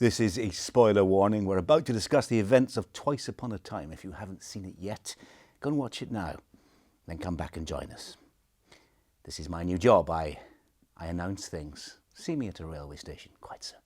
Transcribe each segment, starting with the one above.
This is a spoiler warning. We're about to discuss the events of Twice Upon a Time. If you haven't seen it yet, go and watch it now. Then come back and join us. This is my new job. I announce things. See me at a railway station quite soon.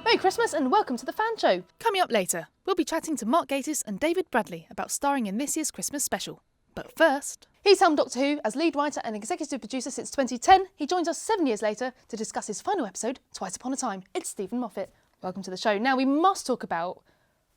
Merry Christmas and welcome to the Fan Show. Coming up later, we'll be chatting to Mark Gatiss and David Bradley about starring in this year's Christmas special. But first, he's helmed Doctor Who as lead writer and executive producer since 2010. He joins us 7 years later to discuss his final episode, Twice Upon a Time. It's Stephen Moffat. Welcome to the show. Now we must talk about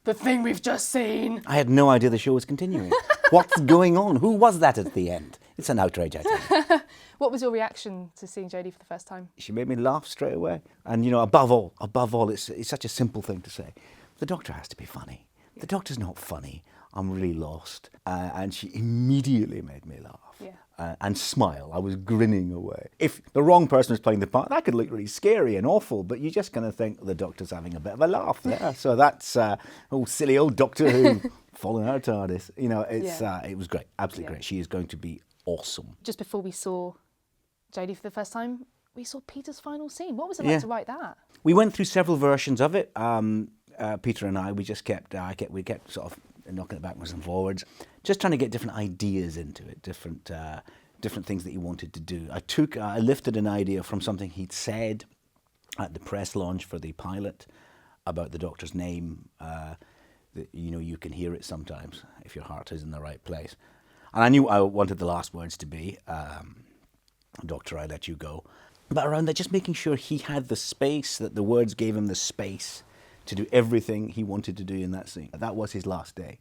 the thing we've just seen. I had no idea the show was continuing. What's going on? Who was that at the end? It's an outrage, I think. What was your reaction to seeing Jodie for the first time? She made me laugh straight away. And, you know, above all, it's such a simple thing to say. The Doctor has to be funny. The Doctor's not funny. I'm really lost. And she immediately made me laugh. Yeah. And smile. I was grinning away. If the wrong person was playing the part, that could look really scary and awful, but you're just going to think the Doctor's having a bit of a laugh there. So that's, silly old Doctor Who falling out of TARDIS. You know, it was great. Absolutely great. She is going to be awesome. Just before we saw Jodie for the first time, we saw Peter's final scene. What was it like to write that? We went through several versions of it. Peter and I, we just kept sort of knocking it backwards and forwards, just trying to get different ideas into it, different things that he wanted to do. I lifted an idea from something he'd said at the press launch for the pilot about the Doctor's name. You can hear it sometimes if your heart is in the right place. And I knew I wanted the last words to be, Doctor, I let you go. But around that, just making sure he had the space, that the words gave him the space to do everything he wanted to do in that scene. That was his last day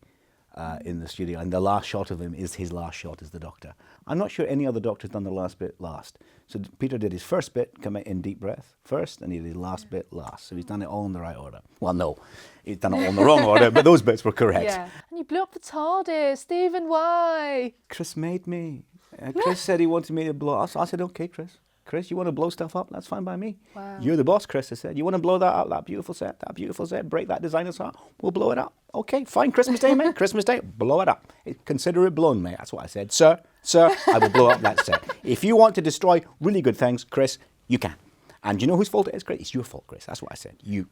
in the studio, and the last shot of him is his last shot as the Doctor. I'm not sure any other Doctor's done the last bit last. So Peter did his first bit, come in deep breath first, and he did his last bit last. So he's done it all in the right order. Well, no, he's done it all in the wrong order, but those bits were correct. Yeah. And you blew up the TARDIS. Stephen, why? Chris made me. Chris said he wanted me to blow up. So I said, okay, Chris. Chris, you want to blow stuff up? That's fine by me. Wow. You're the boss, Chris. I said, you want to blow that up, that beautiful set, break that designer's heart? We'll blow it up. Okay, fine. Christmas Day, mate. Christmas Day, blow it up. Consider it blown, mate. That's what I said. Sir, I will blow up that set. If you want to destroy really good things, Chris, you can. And you know whose fault it is, Chris? It's your fault, Chris. That's what I said. You.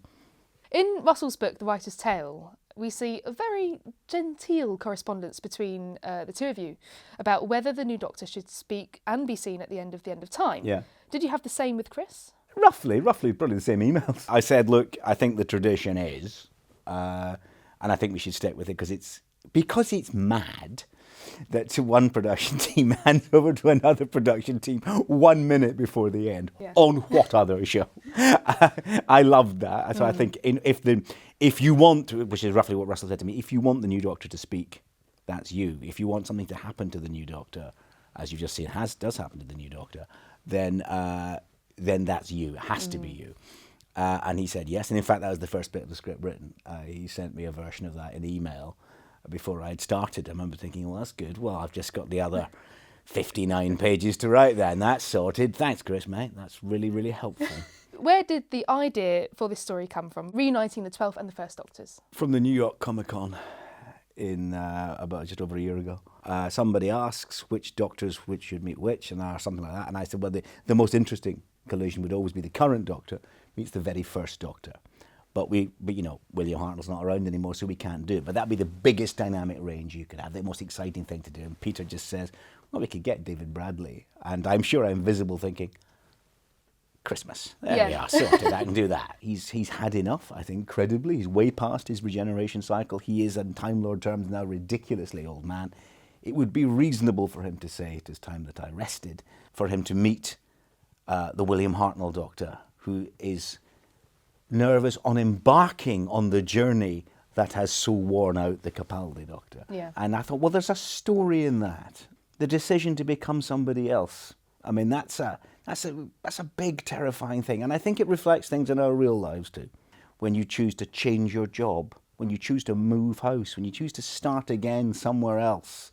In Russell's book, The Writer's Tale, we see a very genteel correspondence between the two of you about whether the new Doctor should speak and be seen at the end of time. Yeah. Did you have the same with Chris? Roughly, probably the same emails. I said, look, I think the tradition is, and I think we should stick with it because it's mad that to one production team hands over to another production team 1 minute before the end. Yeah. On what other show? I loved that. So I think if you want to, which is roughly what Russell said to me, if you want the new Doctor to speak, that's you. If you want something to happen to the new Doctor, as you've just seen, does happen to the new Doctor, then that's you. It has to be you. And he said yes. And in fact, that was the first bit of the script written. He sent me a version of that in email before I'd started. I remember thinking, well, that's good. Well, I've just got the other 59 pages to write there, and that's sorted. Thanks, Chris, mate. That's really, really helpful. Where did the idea for this story come from, reuniting the 12th and the First Doctors? From the New York Comic Con in about just over a year ago. Somebody asks which Doctors which should meet which, and something like that. And I said, well, the most interesting collision would always be the current Doctor meets the very first Doctor. But William Hartnell's not around anymore, so we can't do it. But that'd be the biggest dynamic range you could have, the most exciting thing to do. And Peter just says, well, we could get David Bradley. And I'm sure I'm visible thinking, Christmas. There we are, sorted. I can do that. He's had enough, I think, credibly. He's way past his regeneration cycle. He is, in Time Lord terms, now ridiculously old man. It would be reasonable for him to say, it is time that I rested, for him to meet the William Hartnell Doctor, who is nervous on embarking on the journey that has so worn out the Capaldi Doctor. Yeah. And I thought, well, there's a story in that. The decision to become somebody else. I mean, that's a big, terrifying thing. And I think it reflects things in our real lives too. When you choose to change your job, when you choose to move house, when you choose to start again somewhere else,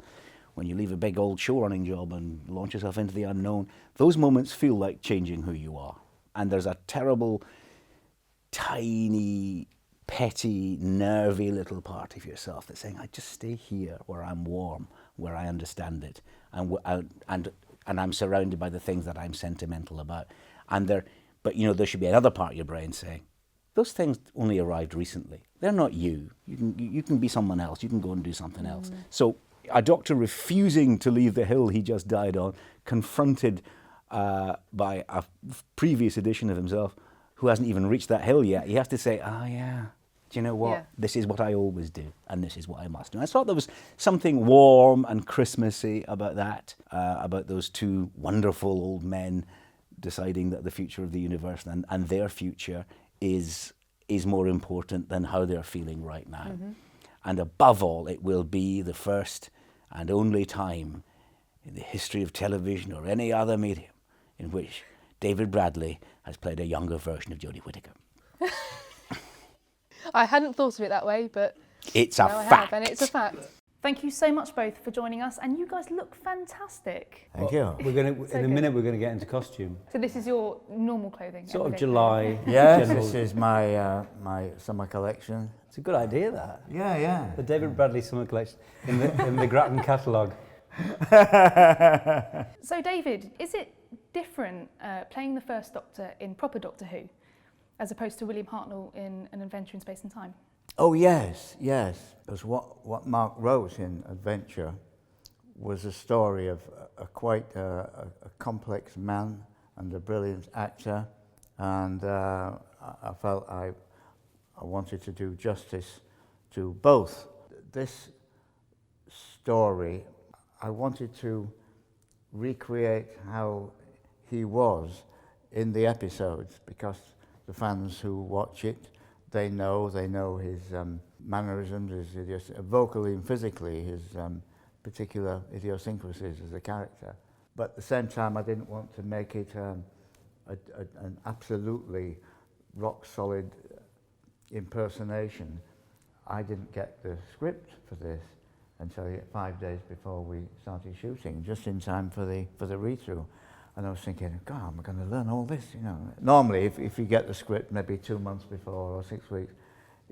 when you leave a big old show-running job and launch yourself into the unknown, those moments feel like changing who you are. And there's a terrible, tiny, petty, nervy little part of yourself that's saying, I just stay here where I'm warm. where I understand it, and I'm surrounded by the things that I'm sentimental about. But there should be another part of your brain saying, those things only arrived recently. They're not you. You can be someone else. You can go and do something else. So a doctor refusing to leave the hill he just died on, confronted by a previous edition of himself who hasn't even reached that hill yet, he has to say, oh yeah, do you know what? Yeah. This is what I always do, and this is what I must do. And I thought there was something warm and Christmassy about that, about those two wonderful old men deciding that the future of the universe and their future is more important than how they're feeling right now. And above all, it will be the first and only time in the history of television or any other medium in which David Bradley has played a younger version of Jodie Whittaker. I hadn't thought of it that way, but it's a fact. And it's a fact. Thank you so much both for joining us, and you guys look fantastic. Thank you. We're going to in a minute. We're going to get into costume. So this is your normal clothing. Sort of July. Yes, this is my my summer collection. It's a good idea, that. Yeah. The David Bradley summer collection in the Grattan catalogue. So David, is it different playing the first Doctor in proper Doctor Who, as opposed to William Hartnell in An Adventure in Space and Time? Oh yes. Because what Mark wrote in Adventure was a story of quite a complex man and a brilliant actor, and I felt I wanted to do justice to both. This story, I wanted to recreate how he was in the episodes, because the fans who watch it, they know his mannerisms, his vocally and physically, his particular idiosyncrasies as a character. But at the same time, I didn't want to make it an absolutely rock-solid impersonation. I didn't get the script for this until 5 days before we started shooting, just in time for the read-through. And I was thinking, God, am I going to learn all this? Normally, if you get the script maybe 2 months before or 6 weeks,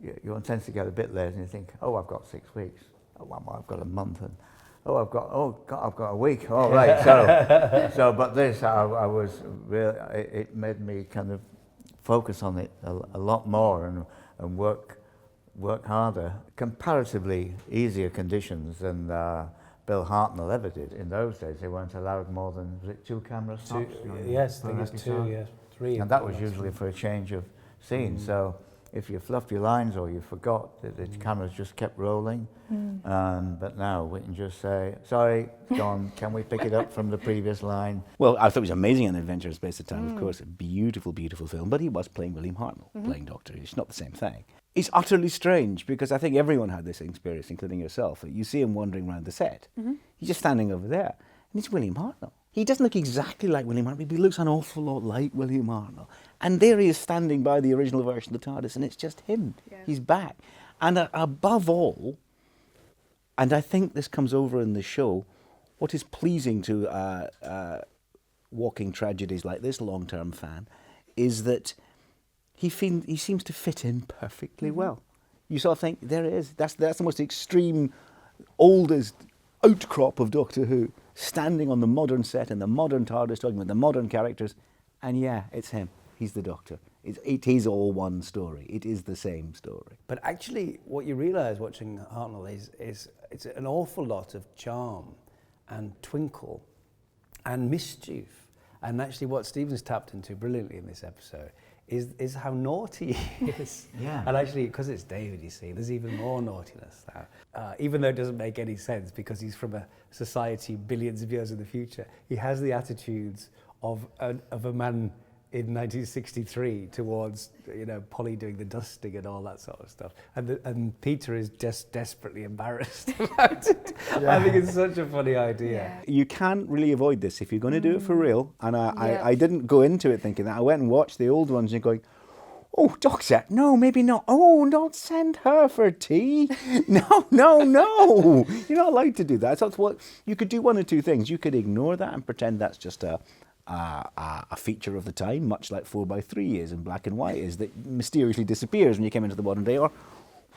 you tend to get a bit late and you think, oh, I've got 6 weeks. Oh, well, I've got a month. And I've got a week. All right. But this, I was really, it made me kind of focus on it a lot more and work harder. Comparatively easier conditions than Bill Hartnell ever did. In those days, they weren't allowed more than, was it 2 cameras tops? Yes, I think it's 2, yes, 3. And that was usually for a change of scene. So if you fluffed your lines or you forgot, the cameras just kept rolling. But now we can just say, sorry, John, can we pick it up from the previous line? Well, I thought it was amazing in Adventure in Space and Time, of course. A beautiful, beautiful film. But he was playing William Hartnell, playing Doctor. It's not the same thing. It's utterly strange, because I think everyone had this experience, including yourself. You see him wandering around the set. He's just standing over there, and it's William Hartnell. He doesn't look exactly like William Hartnell, but he looks an awful lot like William Hartnell. And there he is standing by the original version of the TARDIS, and it's just him. Yeah. He's back. And above all, and I think this comes over in the show, what is pleasing to Walking Tragedies like this long-term fan is that he seems to fit in perfectly well. You sort of think, there it is. That's the most extreme, oldest outcrop of Doctor Who, standing on the modern set in the modern TARDIS, talking about the modern characters, and yeah, it's him. He's the Doctor. It is all one story. It is the same story. But actually, what you realise watching Hartnell is it's an awful lot of charm and twinkle and mischief. And actually what Stephen's tapped into brilliantly in this episode is how naughty he is. Yeah. And actually, because it's David, you see, there's even more naughtiness now. Even though it doesn't make any sense because he's from a society billions of years in the future, he has the attitudes of a man in 1963 towards, Polly doing the dusting and all that sort of stuff. And Peter is just desperately embarrassed about it. Yeah. I think it's such a funny idea. Yeah. You can't really avoid this if you're going to do it for real. And I didn't go into it thinking that. I went and watched the old ones and going, oh, Doctor, no, maybe not. Oh, don't send her for tea. No. You're not allowed to do that. So that's what you could do. One of two things. You could ignore that and pretend that's just a feature of the time, much like 4x3 is in black and white is, that mysteriously disappears when you come into the modern day. Or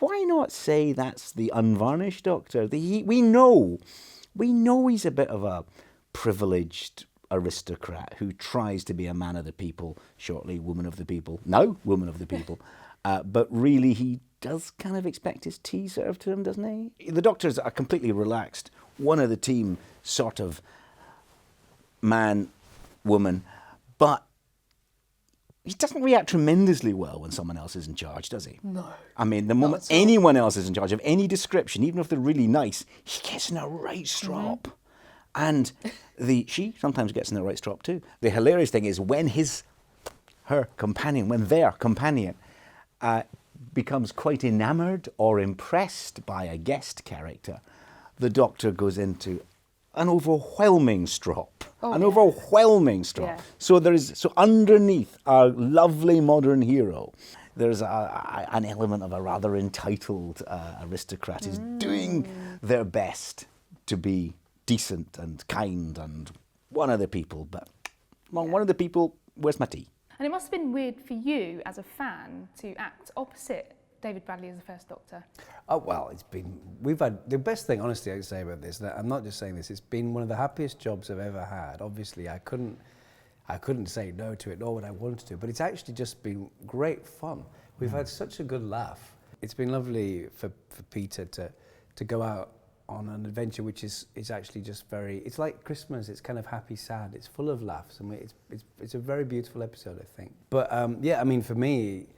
why not say that's the unvarnished Doctor? We know We know he's a bit of a privileged aristocrat who tries to be a man of the people, shortly woman of the people, now woman of the people. But really he does kind of expect his tea served to him, doesn't he? The Doctor's a completely relaxed, one of the team sort of man, woman, but he doesn't react tremendously well when someone else is in charge, does he? No. I mean, the moment anyone else is in charge of any description, even if they're really nice, he gets in a right strop. And she sometimes gets in the right strop too. The hilarious thing is when their companion becomes quite enamoured or impressed by a guest character, the Doctor goes into an overwhelming strop. Overwhelming strop. Yeah. So underneath our lovely modern hero, there's an element of a rather entitled aristocrat who's doing their best to be decent and kind and one of the people. But one of the people, where's my tea? And it must have been weird for you as a fan to act opposite David Bradley as the First Doctor. Oh, well, we've had, the best thing, honestly, I can say about this, that I'm not just saying this, it's been one of the happiest jobs I've ever had. Obviously, I couldn't say no to it, nor would I want to, but it's actually just been great fun. We've had such a good laugh. It's been lovely for Peter to go out on an adventure which is actually just it's like Christmas. It's kind of happy, sad. It's full of laughs. I mean, it's a very beautiful episode, I think. But yeah, I mean, for me,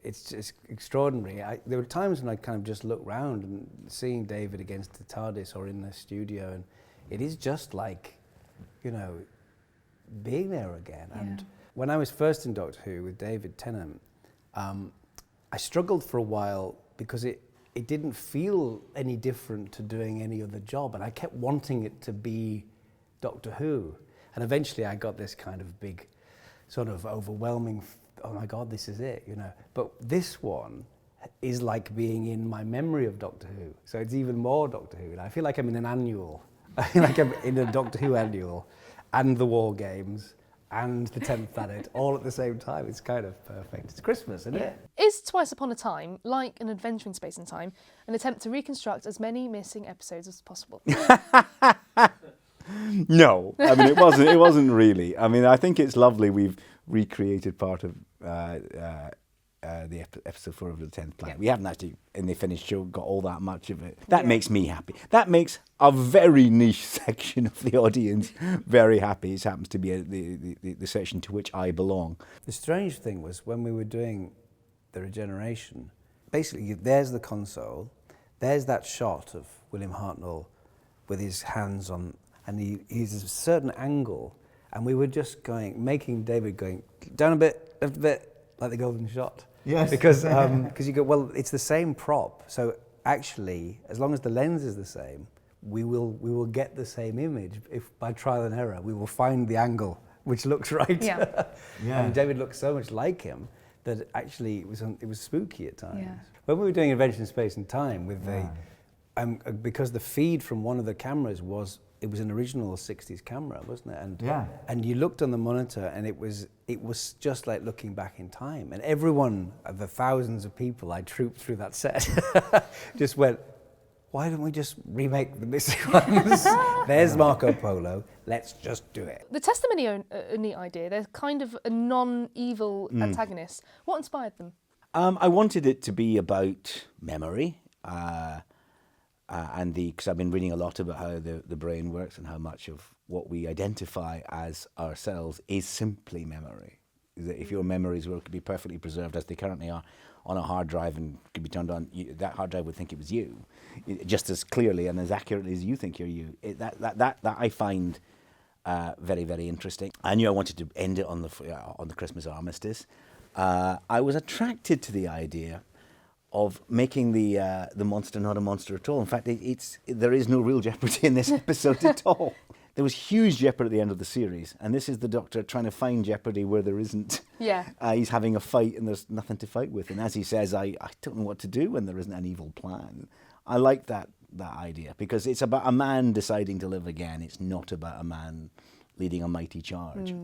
it's just extraordinary. There were times when I kind of just look round and seeing David against the TARDIS or in the studio, and it is just like, you know, being there again. Yeah. And when I was first in Doctor Who with David Tennant, I struggled for a while because it didn't feel any different to doing any other job, and I kept wanting it to be Doctor Who. And eventually I got this kind of big, sort of overwhelming, oh my God, this is it, you know. But this one is like being in my memory of Doctor Who. So it's even more Doctor Who. And I feel like I'm in an annual. I feel like I'm in a Doctor Who annual, and the War Games, and the 10th Planet, all at the same time. It's kind of perfect. It's Christmas, isn't it? Is Twice Upon a Time, like an adventure in space and time, an attempt to reconstruct as many missing episodes as possible? No, I mean, it wasn't really. I mean, I think it's lovely we've recreated part of the episode 4 of the 10th Planet. Yeah. We haven't actually, in the finished show, got all that much of it. That makes me happy. That makes a very niche section of the audience very happy. It happens to be the section to which I belong. The strange thing was when we were doing the Regeneration, basically there's the console, there's that shot of William Hartnell with his hands on, and he's a certain angle, and we were just making David going down a bit, left a bit, like the golden shot. Yes. Because you go, well, it's the same prop, so actually, as long as the lens is the same, we will get the same image. If by trial and error, we will find the angle which looks right. Yeah. Yeah. And David looked so much like him that actually it was spooky at times. Yeah. When we were doing Adventure in Space and Time with because the feed from one of the cameras was an original 60s camera, wasn't it? And you looked on the monitor, and it was just like looking back in time. And everyone, of the thousands of people I trooped through that set, just went, why don't we just remake the missing ones? There's Marco Polo, let's just do it. The Testimony are a neat idea. They're kind of a non-evil antagonist. What inspired them? I wanted it to be about memory. Because I've been reading a lot about how the brain works and how much of what we identify as ourselves is simply memory. That if your memories could be perfectly preserved as they currently are on a hard drive and could be turned on, that hard drive would think it was you, just as clearly and as accurately as you think you're you. That I find very, very interesting. I knew I wanted to end it on the Christmas armistice. I was attracted to the idea of making the monster not a monster at all. In fact, there is no real jeopardy in this episode at all. There was huge jeopardy at the end of the series, and this is the Doctor trying to find jeopardy where there isn't. Yeah. He's having a fight, and there's nothing to fight with. And as he says, I don't know what to do when there isn't an evil plan. I like that idea, because it's about a man deciding to live again. It's not about a man leading a mighty charge.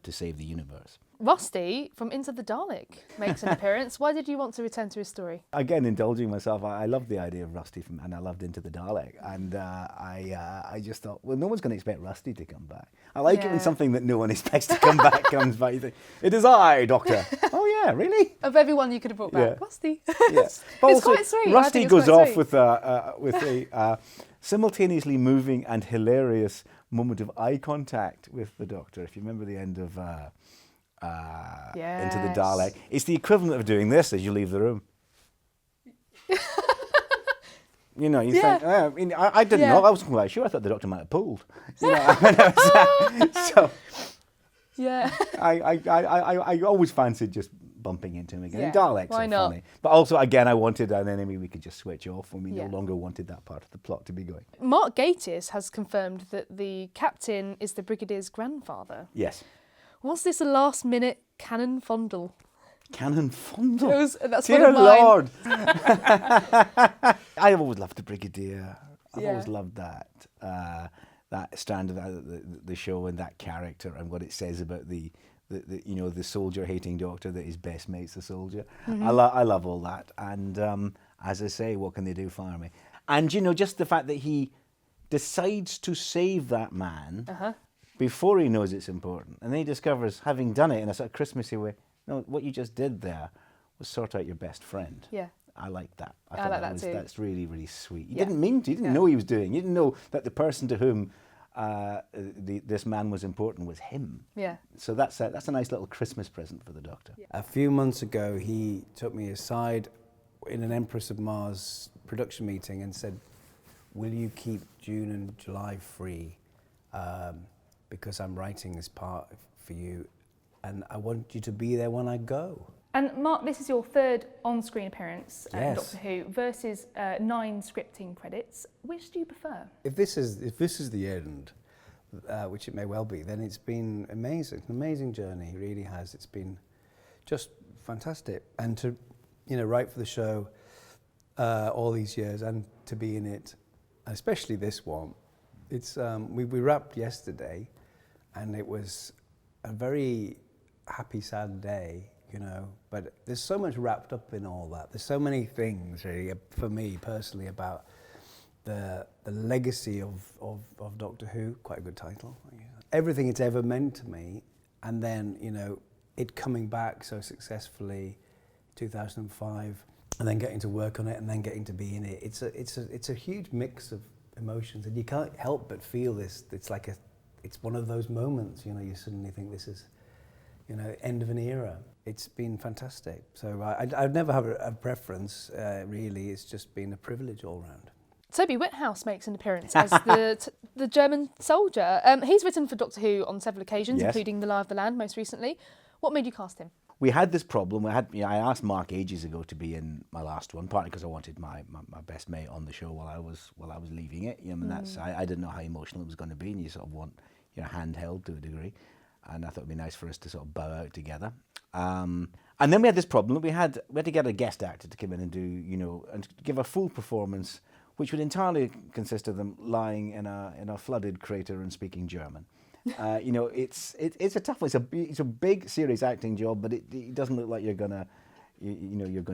to save the universe. Rusty from Into the Dalek makes an appearance. Why did you want to return to his story? Again, indulging myself, I loved the idea of Rusty and I loved Into the Dalek, and I just thought, well, no one's going to expect Rusty to come back. I like it when something that no one expects to come back comes back. You think, it is I, Doctor. Oh yeah, really? Of everyone you could have brought back, Rusty. Yes, but it's quite sweet. Rusty goes off with a simultaneously moving and hilarious moment of eye contact with the Doctor. If you remember the end of Into the Dalek, it's the equivalent of doing this as you leave the room. You know, you think, I didn't know. I wasn't quite sure. I thought the Doctor might have pulled. You know, so I always fancied just bumping into him again. Yeah, And Daleks why are not? funny. But also, again, I wanted an enemy we could just switch off when we no longer wanted that part of the plot to be going. Mark Gatiss has confirmed that the captain is the Brigadier's grandfather. Yes. Was this a last-minute canon fondle? Canon fondle? That's Dear one of mine. Lord! I've always loved the Brigadier. I've always loved that strand of the show and that character and what it says about the soldier-hating Doctor, that his best mate's a soldier. I love all that. And as I say, what can they do for me? And, you know, just the fact that he decides to save that man before he knows it's important. And then he discovers, having done it in a sort of Christmassy way, no, what you just did there was sort out your best friend. Yeah. I like that. I like that too. That's really, really sweet. You didn't mean to. You didn't know he was doing. You didn't know that the person to whom this man was important was him. Yeah. So that's a nice little Christmas present for the Doctor. Yeah. A few months ago, he took me aside in an Empress of Mars production meeting and said, will you keep June and July free? Because I'm writing this part for you and I want you to be there when I go. And Mark, this is your third on-screen appearance in Yes. Doctor Who versus 9 scripting credits. Which do you prefer? If this is the end, which it may well be, then it's been amazing, an amazing journey. It really has. It's been just fantastic, and to write for the show all these years and to be in it, especially this one. It's we wrapped yesterday, and it was a very happy, sad day. But there's so much wrapped up in all that. There's so many things, really, for me personally, about the legacy of Doctor Who. Quite a good title. Everything it's ever meant to me, and then it coming back so successfully, 2005, and then getting to work on it, and then getting to be in it. It's a huge mix of emotions, and you can't help but feel this. It's one of those moments. You suddenly think this is, end of an era. It's been fantastic. So I'd never have a preference, really. It's just been a privilege all round. Toby Whithouse makes an appearance as the German soldier. He's written for Doctor Who on several occasions, including The Lie of the Land most recently. What made you cast him? We had this problem. I asked Mark ages ago to be in my last one, partly because I wanted my best mate on the show while I was leaving it. I didn't know how emotional it was going to be, and you sort of want your hand held to a degree. And I thought it'd be nice for us to sort of bow out together. And then we had this problem. We had to get a guest actor to come in and do, and give a full performance, which would entirely consist of them lying in a flooded crater and speaking German. It's a tough one. It's a big, serious acting job, but it doesn't look like you're going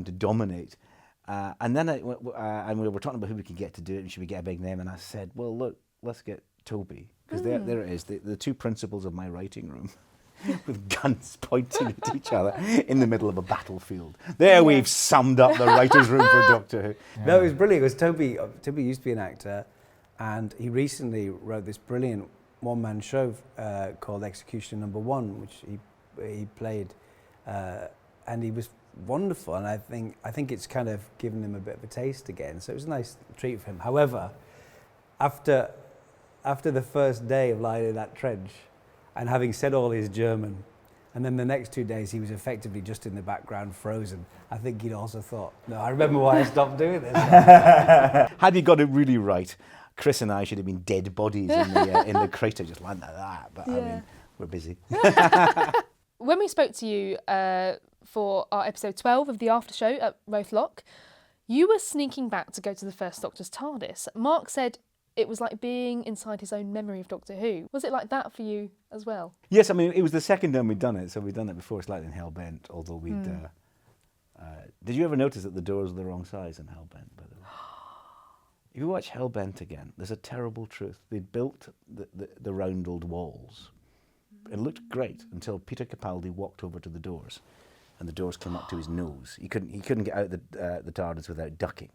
to dominate. And then and we were talking about who we could get to do it, and should we get a big name? And I said, well, look, let's get Toby. Because there it is, the two principals of my writing room with guns pointing at each other in the middle of a battlefield. We've summed up the writer's room for Doctor Who. Yeah. No, it was brilliant. It was Toby used to be an actor, and he recently wrote this brilliant one-man show called Execution Number 1, which he played, and he was wonderful. And I think it's kind of given him a bit of a taste again. So it was a nice treat for him. However, after the first day of lying in that trench and having said all his German, and then the next 2 days he was effectively just in the background frozen, I think he'd also thought, no, I remember why I stopped doing this. Had we got it really right, Chris and I should have been dead bodies in the crater just like that, but I mean, we're busy. When we spoke to you for our episode 12 of the Aftershow at Rothlock, you were sneaking back to go to the First Doctor's TARDIS. Mark said it was like being inside his own memory of Doctor Who. Was it like that for you as well? Yes, I mean, it was the second time we'd done it, so we'd done it before slightly in Hellbent, although we'd... did you ever notice that the doors were the wrong size in Hellbent, by the way? If you watch Hellbent again, there's a terrible truth. They'd built the round old walls. It looked great until Peter Capaldi walked over to the doors, and the doors came up to his nose. He couldn't get out the TARDIS without ducking.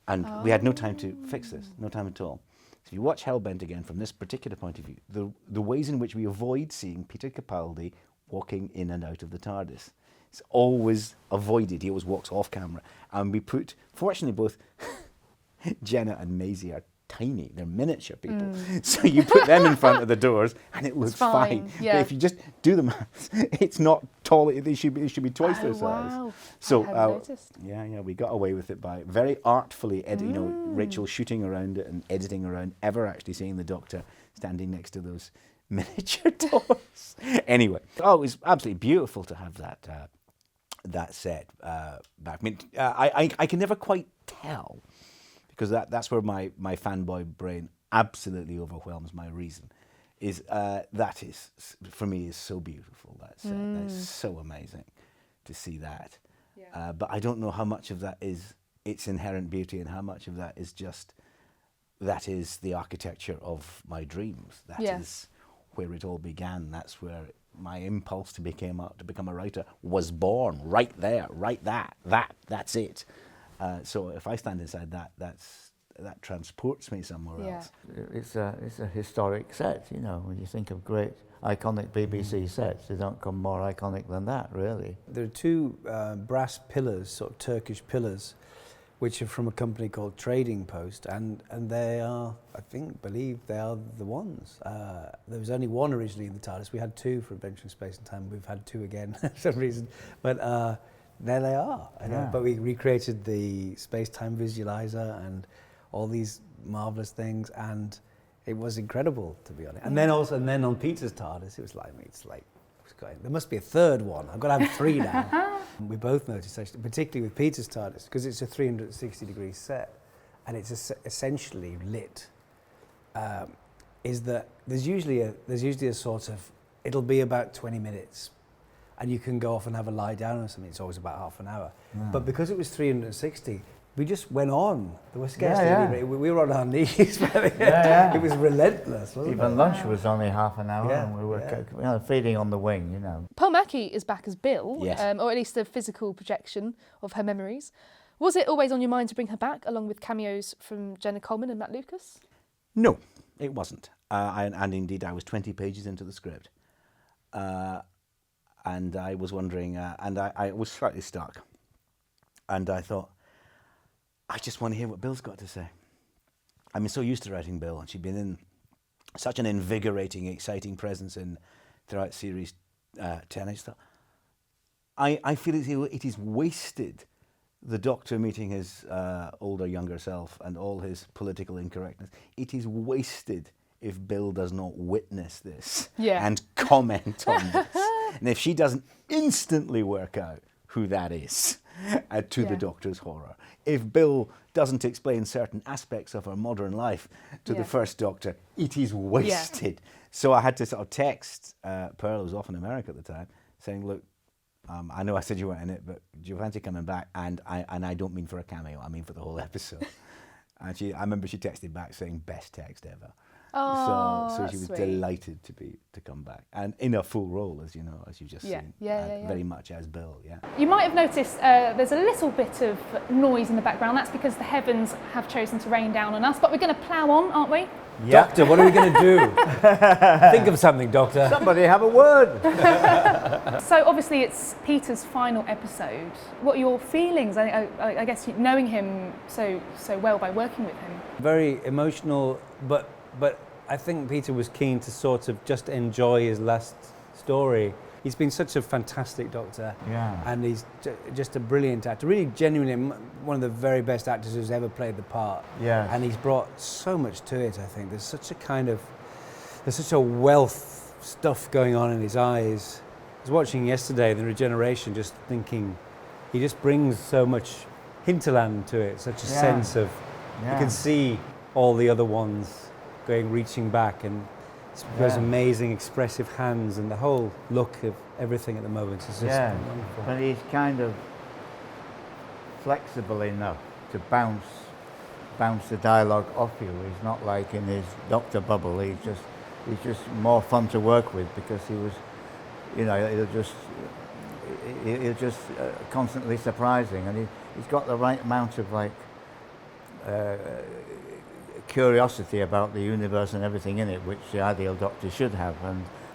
And we had no time to fix this, no time at all. So if you watch Hellbent again from this particular point of view, the ways in which we avoid seeing Peter Capaldi walking in and out of the TARDIS, it's always avoided. He always walks off camera. And we put, fortunately, both Jenna and Maisie are tiny. They're miniature people. So you put them in front of the doors and it looks fine. Yeah. But if you just do the maths, it's not tall. It should be twice their size. Wow. So I hadn't noticed. yeah, we got away with it by very artfully, Rachel shooting around it and editing around, ever actually seeing the Doctor standing next to those miniature doors. Anyway, it was absolutely beautiful to have that set back. I mean, I can never quite tell, because that's where my fanboy brain absolutely overwhelms my reason. That is, for me, is so beautiful. That set, that's so amazing to see that. Yeah. But I don't know how much of that is its inherent beauty and how much of that is just the architecture of my dreams. That is where it all began. That's where my impulse to become a writer was born. Right there, right that's it. So if I stand inside that transports me somewhere else. It's a historic set, when you think of great iconic BBC sets, they don't come more iconic than that, really. There are two brass pillars, sort of Turkish pillars, which are from a company called Trading Post, and they are, believe they are the ones. There was only one originally in the TARDIS. We had two for Adventure in Space and Time. We've had two again for some reason, but there they are. But we recreated the space-time visualizer and all these marvelous things, and it was incredible, to be honest. And then on Peter's TARDIS, it was like, there must be a third one. I've got to have three now. We both noticed, actually, particularly with Peter's TARDIS, because it's a 360-degree set, and it's essentially lit. Is that there's usually a sort of, it'll be about 20 minutes, and you can go off and have a lie down or something. It's always about half an hour. But because it was 360, we just went on. There was scarcely any, we were on our knees. It was relentless, wasn't it? Even lunch was only half an hour, and we were feeding on the wing, Pearl Mackie is back as Bill, Yes. or at least a physical projection of her memories. Was it always on your mind to bring her back, along with cameos from Jenna Coleman and Matt Lucas? No, it wasn't. And indeed, I was 20 pages into the script. And I was wondering, and I was slightly stuck. And I thought, I just want to hear what Bill's got to say. I'm so used to writing Bill, and she'd been in such an invigorating, exciting presence throughout series 10. I feel it is wasted, the Doctor meeting his older, younger self and all his political incorrectness. It is wasted if Bill does not witness this and comment on this. And if she doesn't instantly work out who that is, to the Doctor's horror. If Bill doesn't explain certain aspects of her modern life to the First Doctor, it is wasted. So I had to sort of text Pearl, who was off in America at the time, saying, look, I know I said you weren't in it, but do you fancy coming back? And I don't mean for a cameo, I mean for the whole episode. And I remember she texted back saying, best text ever. Oh, so she was delighted to come back, and in a full role, as you've just seen, very much as Bill. You might have noticed there's a little bit of noise in the background. That's because the heavens have chosen to rain down on us, but we're going to plough on, aren't we? Yep. Doctor, what are we going to do? Think of something, Doctor. Somebody have a word. So obviously it's Peter's final episode. What are your feelings? I guess knowing him so well by working with him. Very emotional, but I think Peter was keen to sort of just enjoy his last story. He's been such a fantastic Doctor, and he's just a brilliant actor, really genuinely one of the very best actors who's ever played the part. And he's brought so much to it, I think. There's such a wealth of stuff going on in his eyes. I was watching yesterday the Regeneration, just thinking, he just brings so much hinterland to it, such a sense of, you can see all the other ones reaching back, and those amazing expressive hands, and the whole look of everything at the moment is just wonderful. But he's kind of flexible enough to bounce the dialogue off you. He's not like in his Doctor bubble. He's just more fun to work with, because he was, you know, he'll just constantly surprising, and he's got the right amount of like curiosity about the universe and everything in it, which the ideal Doctor should have,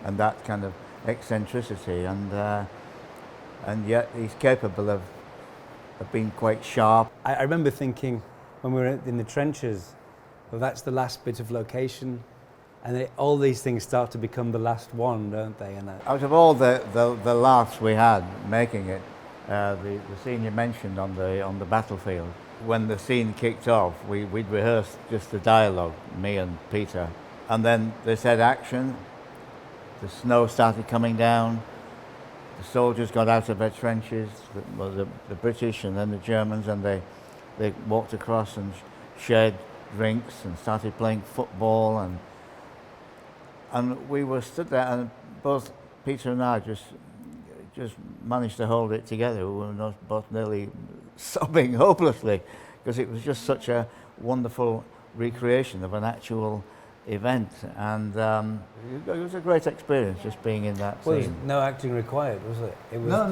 and that kind of eccentricity, and yet he's capable of being quite sharp. I remember thinking when we were in the trenches, well, that's the last bit of location, and all these things start to become the last one, don't they? And out of all the laughs we had making it, the scene you mentioned on the battlefield, when the scene kicked off, we'd rehearsed just the dialogue, me and Peter, and then they said action, the snow started coming down, the soldiers got out of their trenches, the British and then the Germans, and they walked across and shared drinks and started playing football, and we were stood there, and both Peter and I just managed to hold it together. We were both nearly sobbing hopelessly, because it was just such a wonderful recreation of an actual event, and it was a great experience just being in that scene. No acting required, was it? It was. No.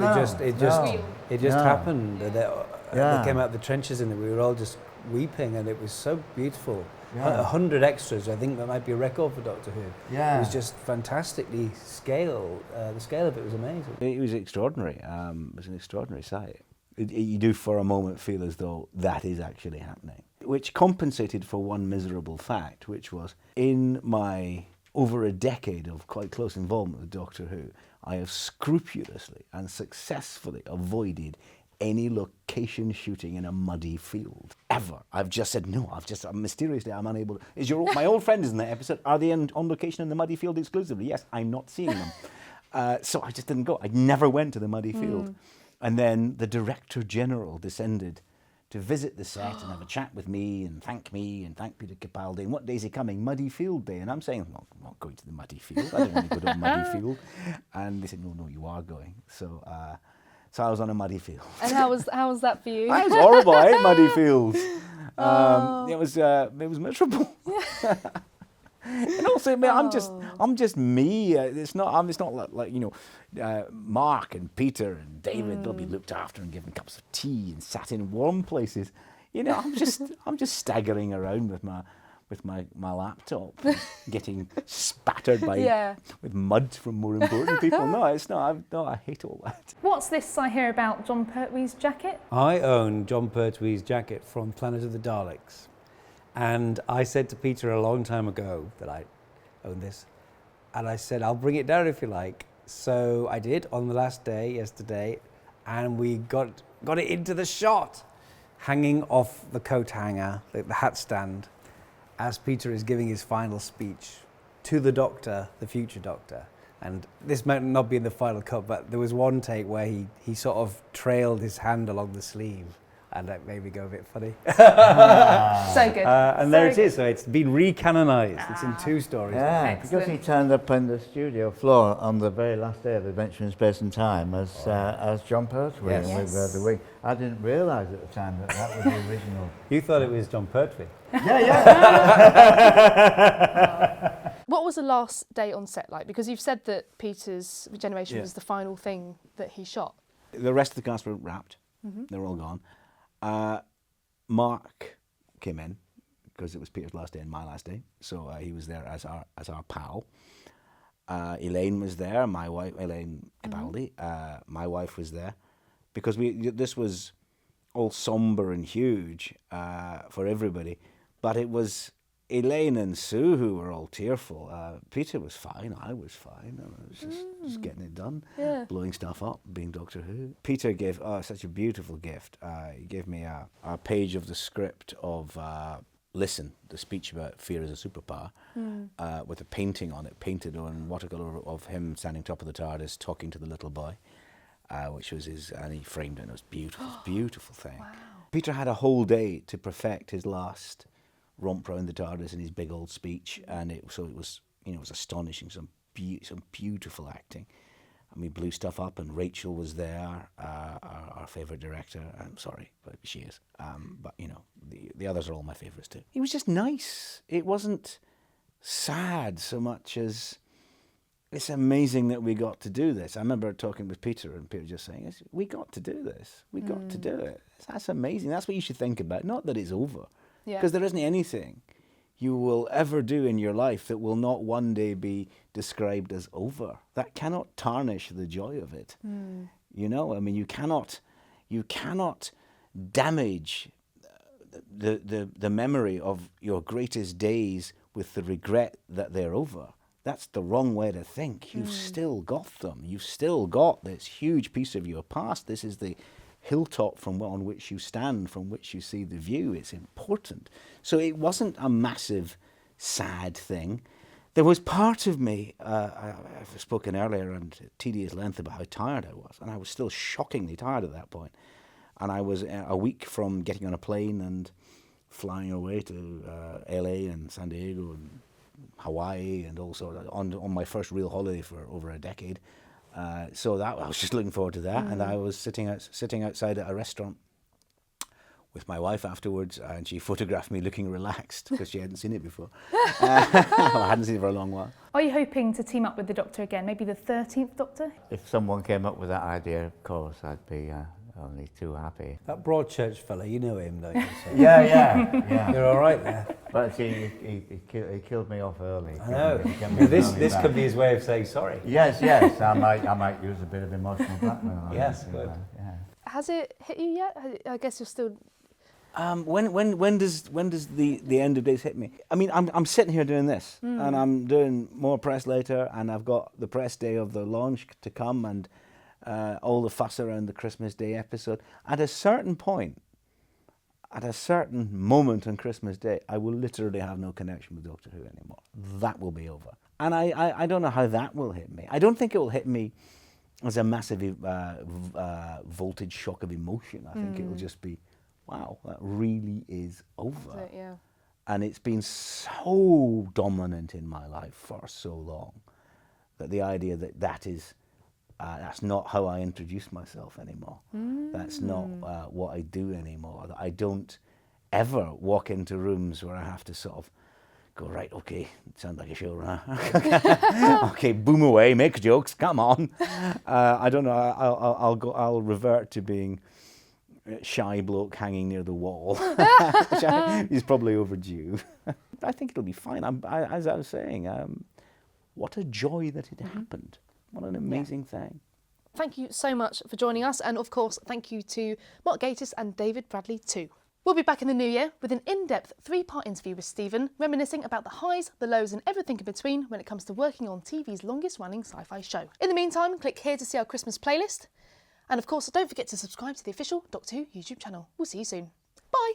It just happened. They came out of the trenches, and we were all just weeping, and it was so beautiful. 100 extras. I think that might be a record for Doctor Who. Yeah. It was just fantastically scaled. The scale of it was amazing. It was extraordinary. It was an extraordinary sight. You do for a moment feel as though that is actually happening, which compensated for one miserable fact, which was in my over a decade of quite close involvement with Doctor Who, I have scrupulously and successfully avoided any location shooting in a muddy field ever. I've just said no. Mysteriously I'm unable. My old friend is in that episode. Are they on location in the muddy field exclusively? Yes, I'm not seeing them. So I just didn't go. I never went to the muddy field. And then the Director General descended to visit the set and have a chat with me and thank Peter Capaldi. And what day is he coming? Muddy Field Day. And I'm saying, I'm not going to the muddy field. I don't want to go to a muddy field. And they said, no, you are going. So I was on a muddy field. And how was that for you? It was horrible. I hate muddy fields. It was miserable. And also, I'm just me. It's not like Mark and Peter and David. They'll be looked after and given cups of tea and sat in warm places. I'm just staggering around with my laptop, getting spattered with mud from more important people. No, it's not. I hate all that. What's this I hear about John Pertwee's jacket? I own John Pertwee's jacket from Planet of the Daleks. And I said to Peter a long time ago that I own this. And I said, I'll bring it down if you like. So I did on the last day, yesterday, and we got it into the shot, hanging off the coat hanger, the hat stand, as Peter is giving his final speech to the Doctor, the future Doctor. And this might not be in the final cut, but there was one take where he sort of trailed his hand along the sleeve. And that made me go a bit funny. So good. And there it is. So it's been recanonised. It's in 2 stories. Yeah, Excellent. because he turned up on the studio floor on the very last day of Adventure in Space and Time as John Pertwee with the wig. I didn't realise at the time that was the original. You thought it was John Pertwee? Yeah. What was the last day on set like? Because you've said that Peter's Regeneration was the final thing that he shot. The rest of the cast were wrapped. They were all gone. Mark came in because it was Peter's last day and my last day, so he was there as our pal. Elaine was there, my wife, Elaine Capaldi. My wife was there because this was all somber and huge for everybody, but it was Elaine and Sue who were all tearful. Peter was fine, I was fine. I was just getting it done, blowing stuff up, being Doctor Who. Peter gave such a beautiful gift. He gave me a page of the script of Listen, the speech about fear as a superpower, with a painting on it, painted on watercolour of him standing top of the TARDIS talking to the little boy, which was and he framed it, and it was beautiful, beautiful thing. Wow. Peter had a whole day to perfect his last romp round the TARDIS in his big old speech, and it was it was astonishing. Some beautiful acting. And we blew stuff up, and Rachel was there, our favourite director. I'm sorry, but she is. But the others are all my favourites too. It was just nice. It wasn't sad so much as it's amazing that we got to do this. I remember talking with Peter, and Peter just saying, "We got to do this. We got to do it. That's amazing. That's what you should think about. Not that it's over, because there isn't anything you will ever do in your life that will not one day be described as over. That cannot tarnish the joy of it. I mean, you cannot damage the memory of your greatest days with the regret that they're over. That's the wrong way to think. You've still got them. You've still got this huge piece of your past. This is the hilltop on which you stand, from which you see the view. It's important. So it wasn't a massive, sad thing. There was part of me, I've spoken earlier and tedious length about how tired I was, and I was still shockingly tired at that point. And I was a week from getting on a plane and flying away to LA and San Diego and Hawaii and also on my first real holiday for over a decade. So that I was just looking forward to that, and I was sitting outside at a restaurant with my wife afterwards, and she photographed me looking relaxed because she hadn't seen it before. I hadn't seen it for a long while. Are you hoping to team up with the Doctor again, maybe the 13th Doctor? If someone came up with that idea, of course, I'd be only too happy. That Broadchurch fella, you know him, don't you? So Yeah. you're all right there. But see, he killed me off early. I know. This could be his way of saying sorry. Yes. I might use a bit of emotional blackmail. Yes, good. Yeah. Has it hit you yet? I guess you're still... When does the end of days hit me? I mean, I'm sitting here doing this, and I'm doing more press later, and I've got the press day of the launch to come, and all the fuss around the Christmas Day episode. At a certain point, at a certain moment on Christmas Day, I will literally have no connection with Doctor Who anymore. That will be over, and I don't know how that will hit me. I don't think it will hit me as a massive voltage shock of emotion. I think it will just be, wow, that really is over. That's it, yeah. And it's been so dominant in my life for so long that the idea that that's not how I introduce myself anymore. That's not what I do anymore. That I don't ever walk into rooms where I have to sort of go, right, okay, sounds like a show, huh? Okay, boom away, make jokes, come on. I don't know, I'll revert to being shy bloke hanging near the wall, which is probably overdue. I think it'll be fine. As I was saying, what a joy that it happened. What an amazing thing. Thank you so much for joining us, and of course, thank you to Mark Gatiss and David Bradley too. We'll be back in the new year with an in-depth 3-part interview with Stephen, reminiscing about the highs, the lows and everything in between when it comes to working on TV's longest-running sci-fi show. In the meantime, click here to see our Christmas playlist. And of course, don't forget to subscribe to the official Doctor Who YouTube channel. We'll see you soon. Bye!